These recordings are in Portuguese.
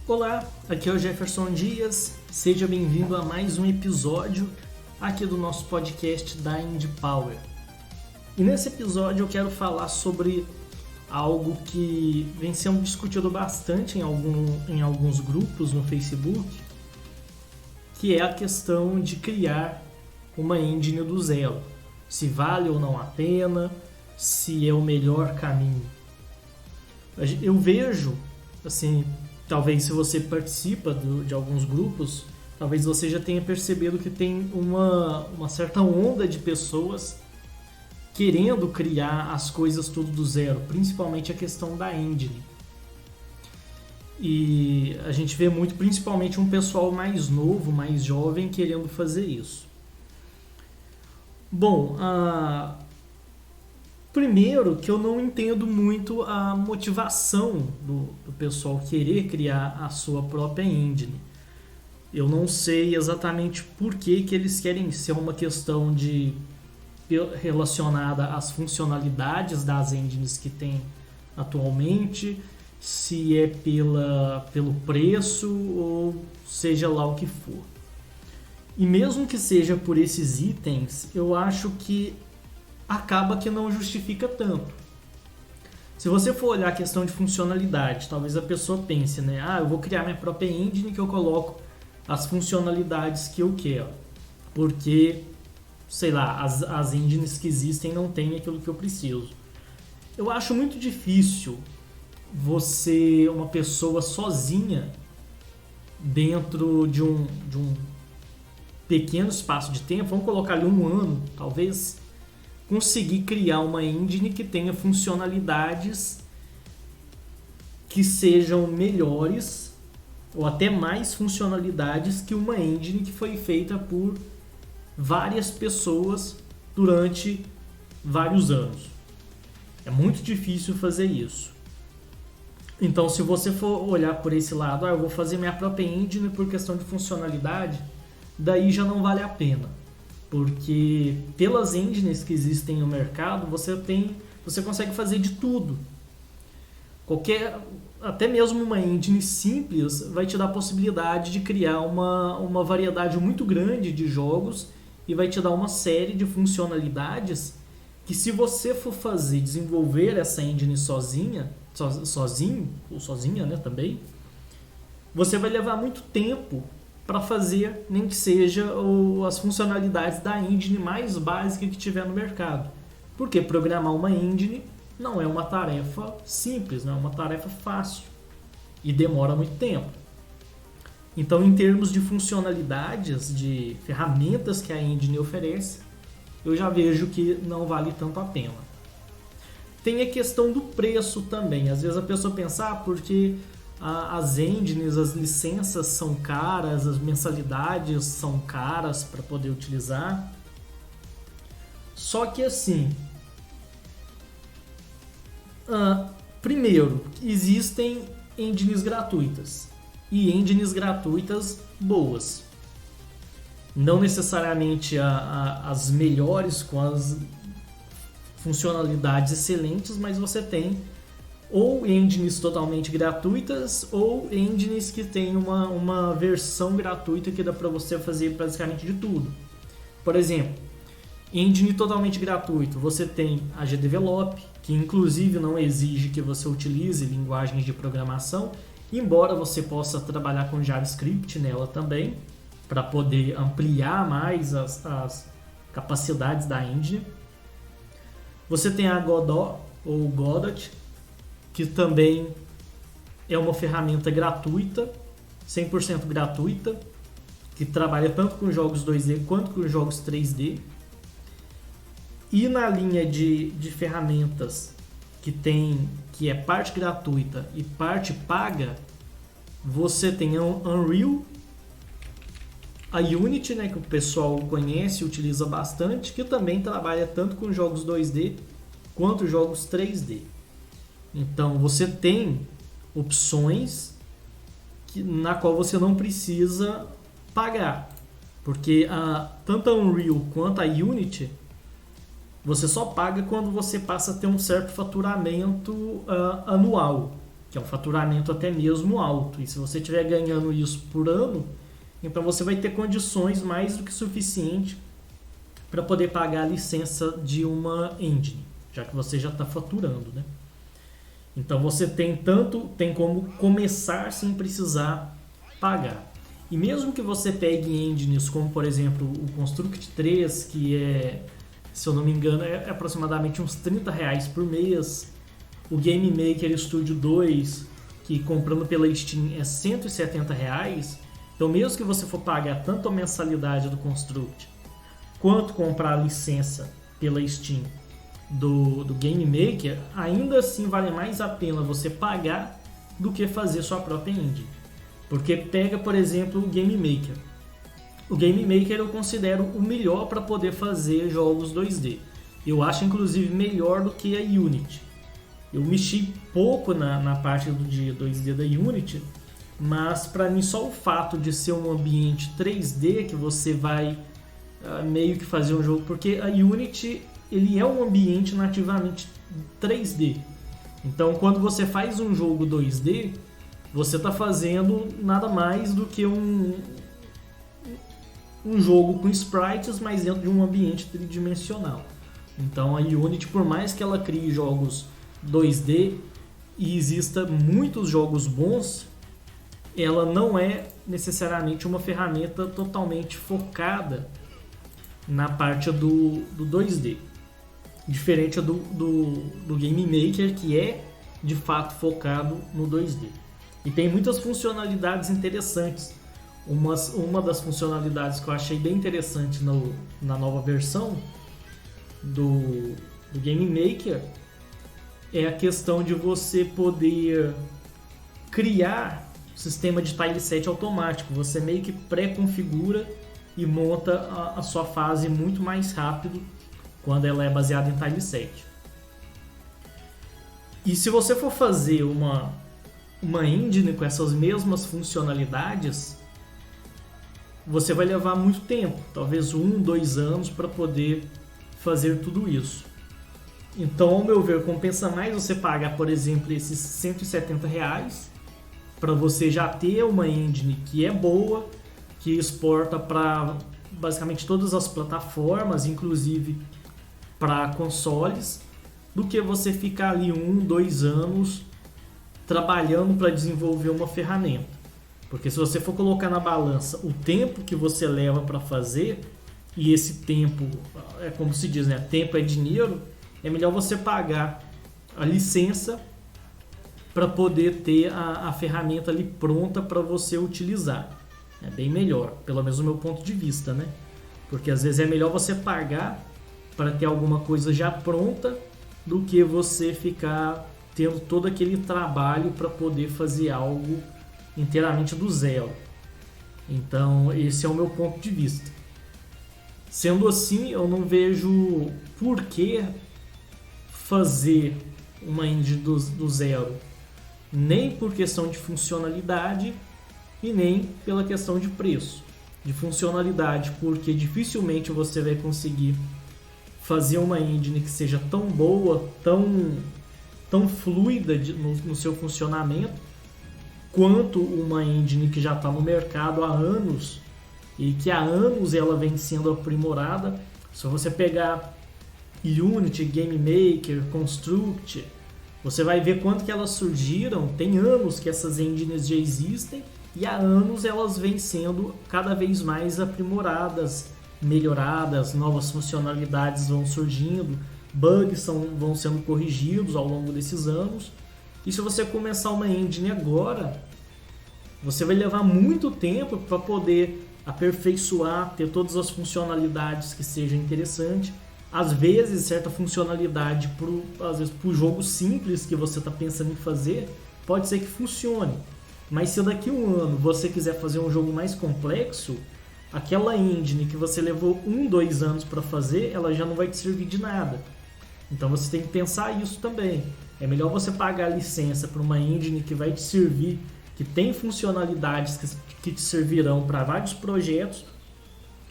Olá, aqui é o Jefferson Dias, seja bem-vindo a mais um episódio aqui do nosso podcast da Indie Power. E nesse episódio eu quero falar sobre algo que vem sendo discutido bastante em alguns grupos no Facebook, que é a questão de criar uma engine do zero. Se vale ou não a pena, se é o melhor caminho. Eu vejo, assim, talvez se você participa de alguns grupos, talvez você já tenha percebido que tem uma certa onda de pessoas querendo criar as coisas tudo do zero, principalmente a questão da engine. E a gente vê muito, principalmente um pessoal mais novo, mais jovem, querendo fazer isso. Bom, primeiro que eu não entendo muito a motivação do pessoal querer criar a sua própria engine. Eu não sei exatamente por que eles querem ser uma questão relacionada às funcionalidades das engines que tem atualmente, se é pelo preço ou seja lá o que for. E mesmo que seja por esses itens, eu acho que acaba que não justifica tanto. Se você for olhar a questão de funcionalidade, talvez a pessoa pense, né? Eu vou criar minha própria engine que eu coloco as funcionalidades que eu quero. Porque, sei lá, as engines que existem não têm aquilo que eu preciso. Eu acho muito difícil uma pessoa sozinha, dentro de um pequeno espaço de tempo, vamos colocar ali 1 ano, talvez, conseguir criar uma engine que tenha funcionalidades que sejam melhores ou até mais funcionalidades que uma engine que foi feita por várias pessoas durante vários anos. É muito difícil fazer isso. Então, se você for olhar por esse lado, eu vou fazer minha própria engine por questão de funcionalidade, daí já não vale a pena. Porque pelas engines que existem no mercado, você consegue fazer de tudo. Até mesmo uma engine simples vai te dar a possibilidade de criar uma variedade muito grande de jogos e vai te dar uma série de funcionalidades que, se você for desenvolver essa engine sozinho ou sozinha, né, também, você vai levar muito tempo para fazer, nem que seja as funcionalidades da engine mais básica que tiver no mercado. Porque programar uma engine não é uma tarefa simples, não é uma tarefa fácil e demora muito tempo. Então, em termos de funcionalidades, de ferramentas que a engine oferece, eu já vejo que não vale tanto a pena. Tem a questão do preço também. Às vezes a pessoa pensa, porque as engines, as licenças são caras, as mensalidades são caras para poder utilizar. Só que assim, primeiro, existem engines gratuitas e engines gratuitas boas. Não necessariamente as melhores com as funcionalidades excelentes, mas você tem ou engines totalmente gratuitas ou engines que tem uma versão gratuita que dá para você fazer basicamente de tudo. Por exemplo, engine totalmente gratuito, você tem a GDevelop, que inclusive não exige que você utilize linguagens de programação, embora você possa trabalhar com JavaScript nela também, para poder ampliar mais as capacidades da engine. Você tem a Godot ou Godot, que também é uma ferramenta gratuita, 100% gratuita, que trabalha tanto com jogos 2D quanto com jogos 3D. E na linha de ferramentas que é parte gratuita e parte paga, você tem a Unreal, a Unity, né, que o pessoal conhece e utiliza bastante, que também trabalha tanto com jogos 2D quanto jogos 3D. Então você tem opções na qual você não precisa pagar, porque tanto a Unreal quanto a Unity você só paga quando você passa a ter um certo faturamento anual. que é um faturamento até mesmo alto. E se você estiver ganhando isso por ano, então você vai ter condições mais do que suficiente para poder pagar a licença de uma engine, já que você já está faturando, né? Então você tem como começar sem precisar pagar. E mesmo que você pegue engines como, por exemplo, o Construct 3, que é, se eu não me engano, é aproximadamente uns R$30 por mês, o Game Maker Studio 2, que comprando pela Steam é R$170, então mesmo que você for pagar tanto a mensalidade do Construct, quanto comprar a licença pela Steam do Game Maker, ainda assim vale mais a pena você pagar do que fazer sua própria engine. Porque pega, por exemplo, o Game Maker. O Game Maker eu considero o melhor para poder fazer jogos 2D. Eu acho inclusive melhor do que a Unity. Eu mexi pouco na parte de 2D da Unity, mas para mim só o fato de ser um ambiente 3D que você vai meio que fazer um jogo, porque a Unity ele é um ambiente nativamente 3D. Então quando você faz um jogo 2D, você está fazendo nada mais do que um jogo com sprites, mas dentro de um ambiente tridimensional. Então a Unity, por mais que ela crie jogos 2D e exista muitos jogos bons, ela não é necessariamente uma ferramenta totalmente focada na parte do 2D. Diferente do Game Maker, que é de fato focado no 2D. E tem muitas funcionalidades interessantes. Uma das funcionalidades que eu achei bem interessante na nova versão do Game Maker é a questão de você poder criar sistema de tileset automático. Você meio que pré-configura e monta a sua fase muito mais rápido quando ela é baseada em tileset. E se você for fazer uma engine com essas mesmas funcionalidades, você vai levar muito tempo, talvez 1-2 anos para poder fazer tudo isso. Então, ao meu ver, compensa mais você pagar, por exemplo, esses R$170 para você já ter uma engine que é boa, que exporta para basicamente todas as plataformas, inclusive para consoles, do que você ficar ali 1-2 anos trabalhando para desenvolver uma ferramenta. Porque se você for colocar na balança o tempo que você leva para fazer, e esse tempo, é como se diz, né? Tempo é dinheiro, é melhor você pagar a licença para poder ter a ferramenta ali pronta para você utilizar. É bem melhor, pelo menos do meu ponto de vista, né? Porque às vezes é melhor você pagar para ter alguma coisa já pronta do que você ficar tendo todo aquele trabalho para poder fazer algo inteiramente do zero. Então esse é o meu ponto de vista. Sendo assim, eu não vejo por que fazer uma engine do zero, nem por questão de funcionalidade e nem pela questão de preço. De funcionalidade, porque dificilmente você vai conseguir fazer uma engine que seja tão boa, tão fluida no seu funcionamento, quanto uma engine que já está no mercado há anos e que há anos ela vem sendo aprimorada. Se você pegar Unity, Game Maker, Construct, você vai ver quanto que elas surgiram. Tem anos que essas engines já existem e há anos elas vêm sendo cada vez mais aprimoradas, melhoradas, novas funcionalidades vão surgindo, bugs vão sendo corrigidos ao longo desses anos. E se você começar uma engine agora, você vai levar muito tempo para poder aperfeiçoar, ter todas as funcionalidades que sejam interessantes. Às vezes, certa funcionalidade às vezes, para o jogo simples que você está pensando em fazer, pode ser que funcione. Mas se daqui a um ano você quiser fazer um jogo mais complexo, aquela engine que você levou 1-2 anos para fazer, ela já não vai te servir de nada. Então você tem que pensar isso também. É melhor você pagar a licença para uma engine que vai te servir, que tem funcionalidades que te servirão para vários projetos,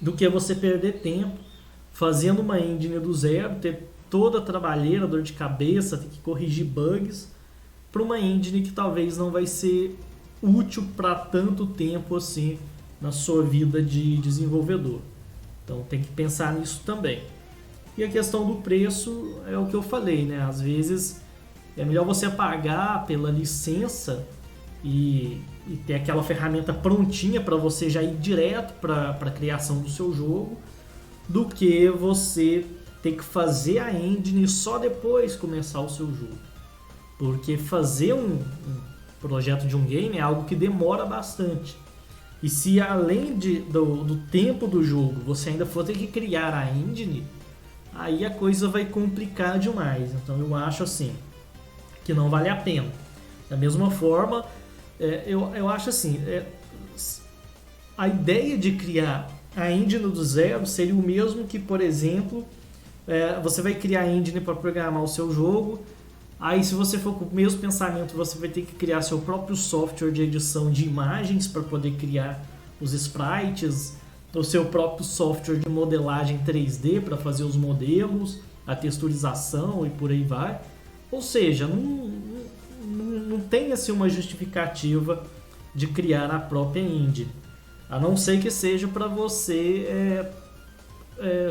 do que você perder tempo fazendo uma engine do zero, ter toda a trabalheira, dor de cabeça, ter que corrigir bugs, para uma engine que talvez não vai ser útil para tanto tempo assim na sua vida de desenvolvedor. Então tem que pensar nisso também. E a questão do preço é o que eu falei, né? Às vezes é melhor você pagar pela licença e ter aquela ferramenta prontinha para você já ir direto para a criação do seu jogo, do que você ter que fazer a engine só depois começar o seu jogo. Porque fazer um projeto de um game é algo que demora bastante. E se além do tempo do jogo você ainda for ter que criar a engine, aí a coisa vai complicar demais. Então eu acho assim que não vale a pena. Da mesma forma, eu acho assim, a ideia de criar a engine do zero seria o mesmo que, por exemplo, você vai criar a engine para programar o seu jogo. Aí, se você for com o mesmo pensamento, você vai ter que criar seu próprio software de edição de imagens para poder criar os sprites, o seu próprio software de modelagem 3D para fazer os modelos, a texturização e por aí vai. Ou seja, não tem assim uma justificativa de criar a própria engine, a não ser que seja para você,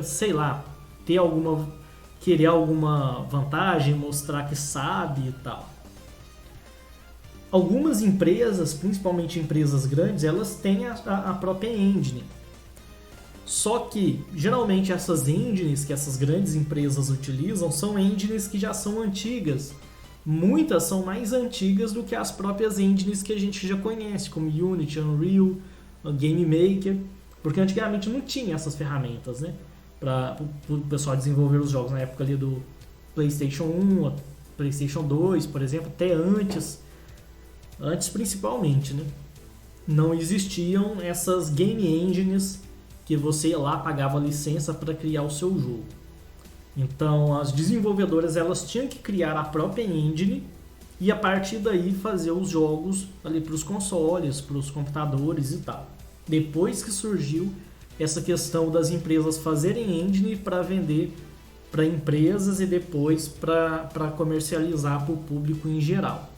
sei lá, querer alguma vantagem, mostrar que sabe e tal. Algumas empresas, principalmente empresas grandes, elas têm a própria engine. Só que, geralmente, essas engines que essas grandes empresas utilizam são engines que já são antigas. Muitas são mais antigas do que as próprias engines que a gente já conhece, como Unity, Unreal, Game Maker, porque antigamente não tinha essas ferramentas, né? Para o pessoal desenvolver os jogos na época ali do PlayStation 1, PlayStation 2, por exemplo, até antes principalmente, né? Não existiam essas game engines que você ia lá, pagava licença para criar o seu jogo. Então as desenvolvedoras elas tinham que criar a própria engine e a partir daí fazer os jogos ali para os consoles, para os computadores e tal. Depois que surgiu essa questão das empresas fazerem engine para vender para empresas e depois para comercializar para o público em geral.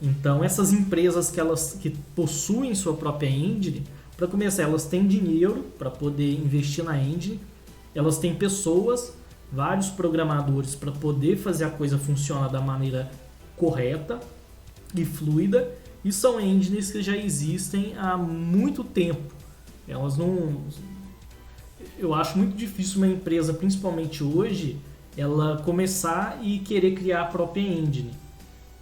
Então essas empresas que possuem sua própria engine, para começar, elas têm dinheiro para poder investir na engine, elas têm pessoas, vários programadores para poder fazer a coisa funcionar da maneira correta e fluida, e são engines que já existem há muito tempo. Elas não... Eu acho muito difícil uma empresa, principalmente hoje, ela começar e querer criar a própria engine.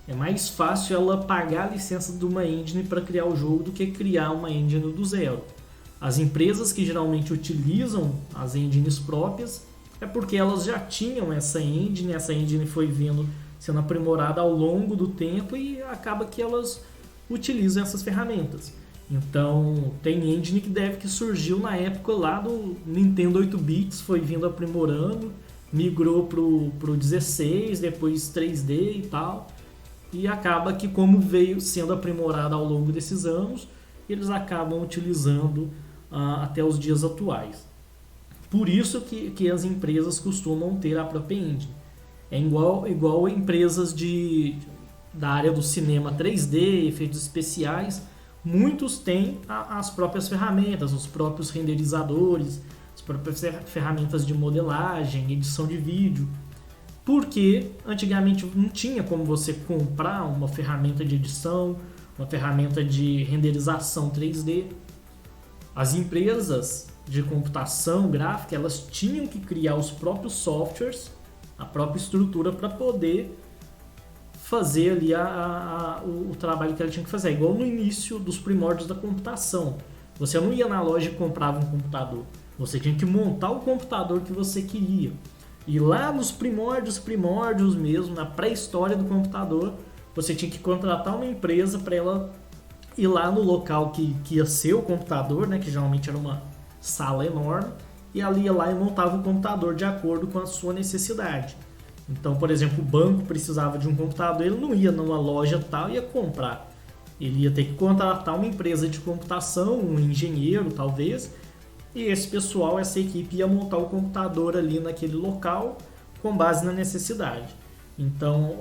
É mais fácil ela pagar a licença de uma engine para criar o jogo do que criar uma engine do zero. As empresas que geralmente utilizam as engines próprias é porque elas já tinham essa engine foi sendo aprimorada ao longo do tempo e acaba que elas utilizam essas ferramentas. Então, tem engine que surgiu na época lá do Nintendo 8 bits, foi vindo aprimorando, migrou pro 16, depois 3D e tal. E acaba que, como veio sendo aprimorada ao longo desses anos, eles acabam utilizando até os dias atuais. Por isso que as empresas costumam ter a própria engine. É igual empresas da área do cinema 3D, efeitos especiais. Muitos têm as próprias ferramentas, os próprios renderizadores, as próprias ferramentas de modelagem, edição de vídeo. Porque antigamente não tinha como você comprar uma ferramenta de edição, uma ferramenta de renderização 3D. As empresas de computação gráfica, elas tinham que criar os próprios softwares, a própria estrutura para poder fazer ali o trabalho que ela tinha que fazer. Igual no início dos primórdios da computação. Você não ia na loja e comprava um computador. Você tinha que montar o computador que você queria. E lá nos primórdios mesmo, na pré-história do computador, você tinha que contratar uma empresa para ela ir lá no local que ia ser o computador, né, que geralmente era uma sala enorme, e ali ia lá e montava o computador de acordo com a sua necessidade. Então, por exemplo, o banco precisava de um computador, ele não ia numa loja tal e ia comprar. Ele ia ter que contratar uma empresa de computação, um engenheiro talvez, e esse pessoal, essa equipe ia montar o computador ali naquele local com base na necessidade. Então,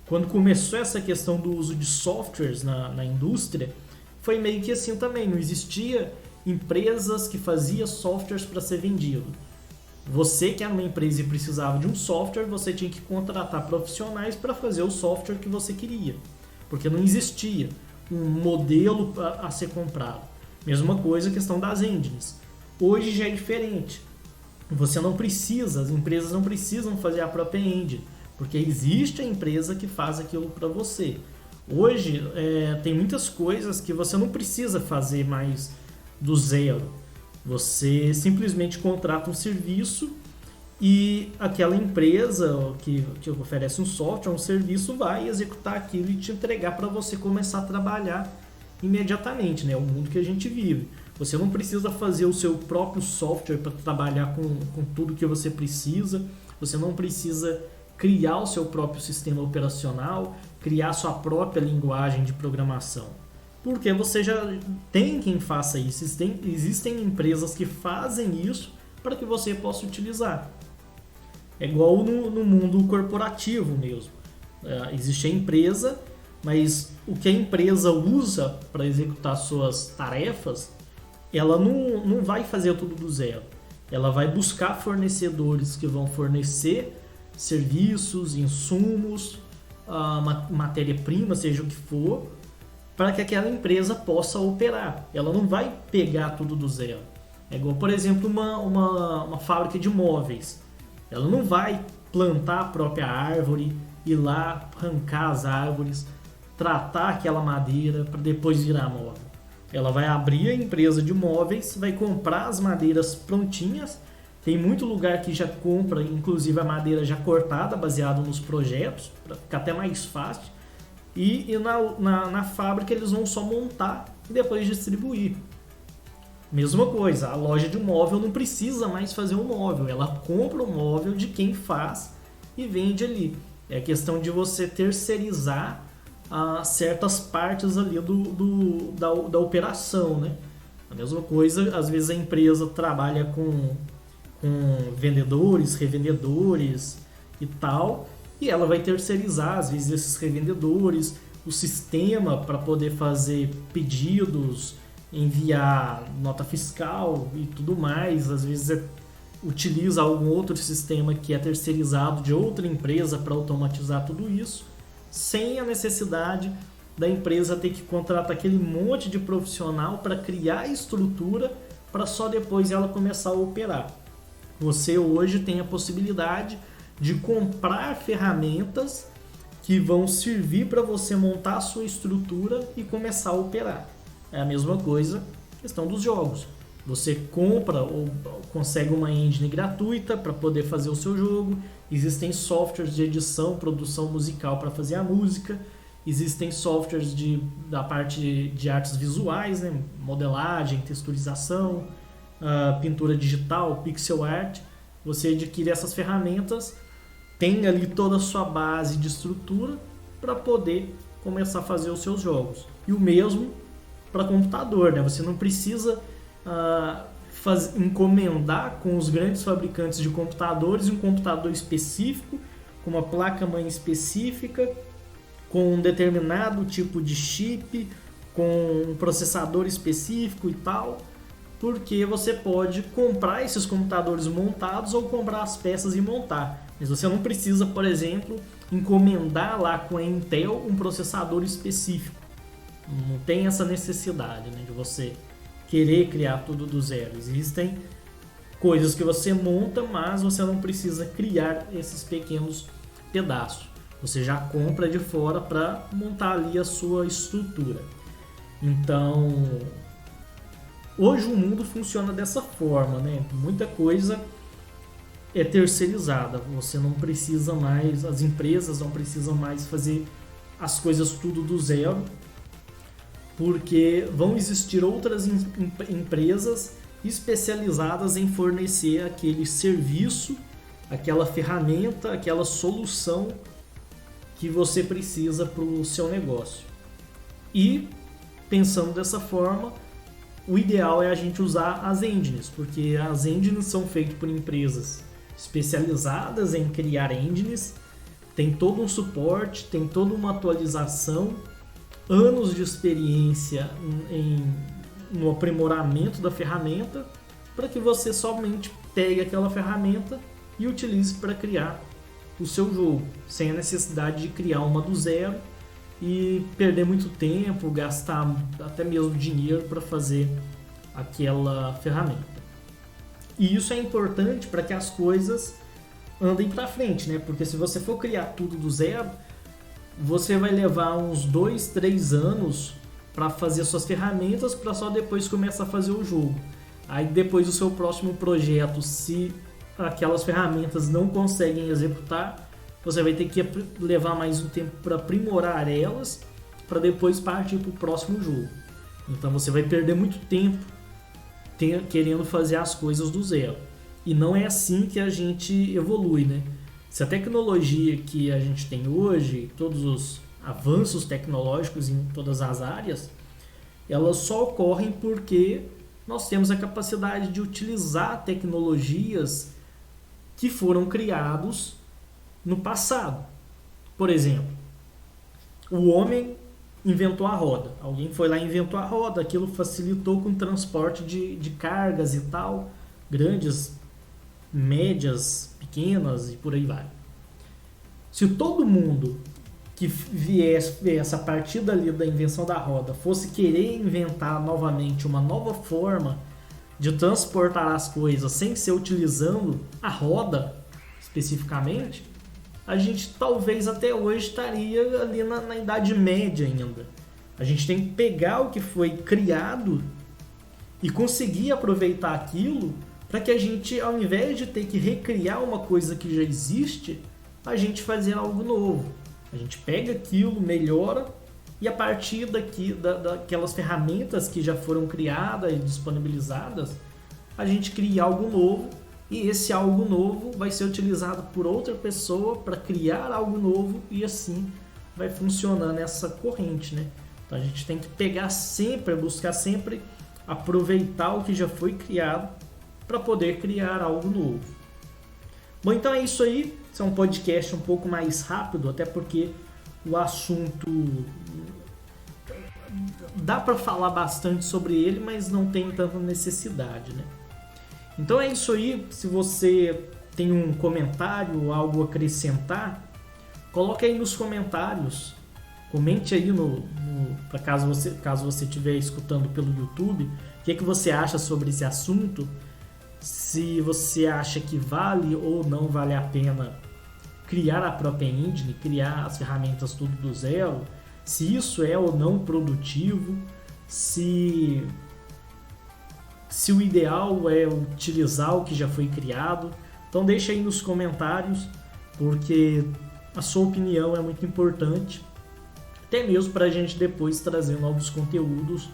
Quando começou essa questão do uso de softwares na indústria, foi meio que assim também. Não existia empresas que faziam softwares para ser vendido. Você que era uma empresa e precisava de um software, você tinha que contratar profissionais para fazer o software que você queria. Porque não existia um modelo a ser comprado. Mesma coisa a questão das engines. Hoje já é diferente. Você não precisa, as empresas não precisam fazer a própria engine, porque existe a empresa que faz aquilo para você. Hoje tem muitas coisas que você não precisa fazer mais do zero. Você simplesmente contrata um serviço e aquela empresa que oferece um software, um serviço, vai executar aquilo e te entregar para você começar a trabalhar imediatamente, né? O mundo que a gente vive. Você não precisa fazer o seu próprio software para trabalhar com tudo que você precisa. Você não precisa criar o seu próprio sistema operacional, criar sua própria linguagem de programação. Porque você já tem quem faça isso. Existem empresas que fazem isso para que você possa utilizar. É igual no mundo corporativo mesmo. Existe a empresa, mas o que a empresa usa para executar suas tarefas, ela não vai fazer tudo do zero. Ela vai buscar fornecedores que vão fornecer serviços, insumos, matéria-prima, seja o que for, para que aquela empresa possa operar. Ela não vai pegar tudo do zero. É igual, por exemplo, uma fábrica de móveis. Ela não vai plantar a própria árvore, ir lá, arrancar as árvores, tratar aquela madeira para depois virar móvel. Ela vai abrir a empresa de móveis, vai comprar as madeiras prontinhas. Tem muito lugar que já compra, inclusive, a madeira já cortada, baseado nos projetos, para ficar até mais fácil. E na fábrica eles vão só montar e depois distribuir. Mesma coisa, a loja de móvel não precisa mais fazer o móvel. Ela compra o móvel de quem faz e vende ali. É questão de você terceirizar certas partes ali da operação, né? A mesma coisa, às vezes a empresa trabalha com vendedores, revendedores e tal, e ela vai terceirizar, às vezes, esses revendedores, o sistema para poder fazer pedidos, enviar nota fiscal e tudo mais. Às vezes utiliza algum outro sistema que é terceirizado de outra empresa para automatizar tudo isso, sem a necessidade da empresa ter que contratar aquele monte de profissional para criar a estrutura para só depois ela começar a operar. Você hoje tem a possibilidade de comprar ferramentas que vão servir para você montar a sua estrutura e começar a operar. É a mesma coisa a questão dos jogos. Você compra ou consegue uma engine gratuita para poder fazer o seu jogo. Existem softwares de edição, produção musical para fazer a música. Existem softwares da parte de artes visuais, né? Modelagem, texturização, pintura digital, pixel art. Você adquire essas ferramentas, tem ali toda a sua base de estrutura para poder começar a fazer os seus jogos. E o mesmo para computador, né? Você não precisa encomendar com os grandes fabricantes de computadores um computador específico, com uma placa-mãe específica, com um determinado tipo de chip, com um processador específico e tal, porque você pode comprar esses computadores montados ou comprar as peças e montar. Mas você não precisa, por exemplo, encomendar lá com a Intel um processador específico. Não tem essa necessidade, né, de você querer criar tudo do zero. Existem coisas que você monta, mas você não precisa criar esses pequenos pedaços. Você já compra de fora para montar ali a sua estrutura. Então, hoje o mundo funciona dessa forma, né? Muita coisa é terceirizada. Você não precisa mais, as empresas não precisam mais fazer as coisas tudo do zero, porque vão existir outras empresas especializadas em fornecer aquele serviço, aquela ferramenta, aquela solução que você precisa para o seu negócio. E, pensando dessa forma, o ideal é a gente usar as engines, porque as engines são feitas por empresas especializadas em criar engines, tem todo um suporte, tem toda uma atualização, anos de experiência no aprimoramento da ferramenta, para que você somente pegue aquela ferramenta e utilize para criar o seu jogo, sem a necessidade de criar uma do zero e perder muito tempo, gastar até mesmo dinheiro para fazer aquela ferramenta. E isso é importante para que as coisas andem para frente, né? Porque se você for criar tudo do zero, você vai levar uns 2, 3 anos para fazer suas ferramentas, para só depois começar a fazer o jogo. Aí depois do seu próximo projeto, se aquelas ferramentas não conseguem executar, você vai ter que levar mais um tempo para aprimorar elas, para depois partir para o próximo jogo. Então você vai perder muito tempo querendo fazer as coisas do zero. E não é assim que a gente evolui, né? Se a tecnologia que a gente tem hoje, todos os avanços tecnológicos em todas as áreas, elas só ocorrem porque nós temos a capacidade de utilizar tecnologias que foram criados no passado. Por exemplo, o homem inventou a roda. Alguém foi lá e inventou a roda. Aquilo facilitou com o transporte de cargas e tal, grandes, médias, pequenas e por aí vai. Se todo mundo que viesse a partir dali da invenção da roda fosse querer inventar novamente uma nova forma de transportar as coisas sem ser utilizando a roda especificamente, a gente talvez até hoje estaria ali na Idade Média ainda. A gente tem que pegar o que foi criado e conseguir aproveitar aquilo para que a gente, ao invés de ter que recriar uma coisa que já existe, a gente fazer algo novo. A gente pega aquilo, melhora e a partir daquelas ferramentas que já foram criadas e disponibilizadas, a gente cria algo novo e esse algo novo vai ser utilizado por outra pessoa para criar algo novo e assim vai funcionando essa corrente, né? Então a gente tem que pegar sempre, buscar sempre aproveitar o que já foi criado para poder criar algo novo. Bom, então é isso aí. Esse é um podcast um pouco mais rápido, até porque o assunto dá para falar bastante sobre ele, mas não tem tanta necessidade, né? Então é isso aí. Se você tem um comentário ou algo a acrescentar, coloque aí nos comentários. Comente aí para caso você estiver escutando pelo YouTube, o que você acha sobre esse assunto, se você acha que vale ou não vale a pena criar a própria engine, criar as ferramentas tudo do zero, se isso é ou não produtivo, se o ideal é utilizar o que já foi criado. Então deixa aí nos comentários, porque a sua opinião é muito importante, até mesmo para a gente depois trazer novos conteúdos.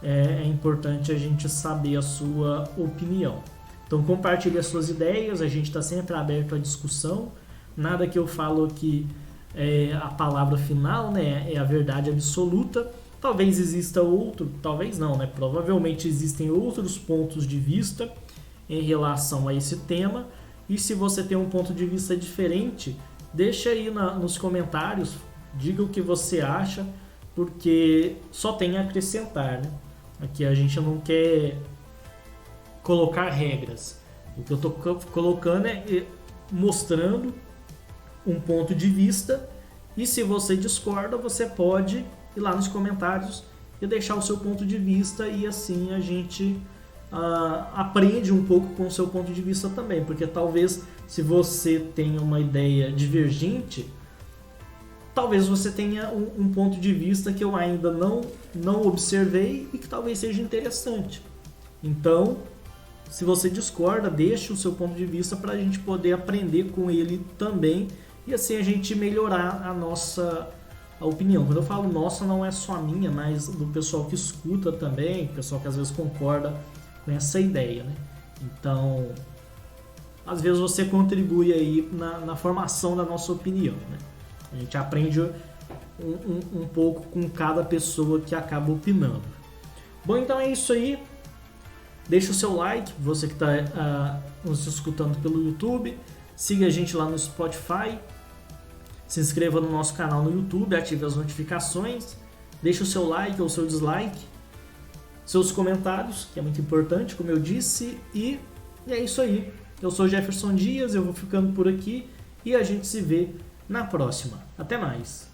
É importante a gente saber a sua opinião. Então compartilhe as suas ideias, a gente está sempre aberto à discussão. Nada que eu falo aqui é a palavra final, né? É a verdade absoluta. Talvez exista outro, talvez não, né? Provavelmente existem outros pontos de vista em relação a esse tema. E se você tem um ponto de vista diferente, deixa aí nos comentários, diga o que você acha, porque só tem a acrescentar, né? Aqui a gente não quer colocar regras. O que eu estou colocando é mostrando um ponto de vista, e se você discorda, você pode ir lá nos comentários e deixar o seu ponto de vista, e assim a gente aprende um pouco com o seu ponto de vista também, porque talvez se você tenha uma ideia divergente, talvez você tenha um ponto de vista que eu ainda não observei e que talvez seja interessante. Então, se você discorda, deixe o seu ponto de vista para a gente poder aprender com ele também e assim a gente melhorar a nossa opinião. Quando eu falo nossa, não é só a minha, mas do pessoal que escuta também, pessoal que às vezes concorda com essa ideia, né? Então, às vezes você contribui aí na formação da nossa opinião, né? A gente aprende um pouco com cada pessoa que acaba opinando. Bom, então é isso aí. Deixa o seu like, você que está nos escutando pelo YouTube. Siga a gente lá no Spotify. Se inscreva no nosso canal no YouTube, ative as notificações, deixe o seu like ou o seu dislike, seus comentários, que é muito importante, como eu disse, e é isso aí. Eu sou Jefferson Dias, eu vou ficando por aqui e a gente se vê na próxima. Até mais!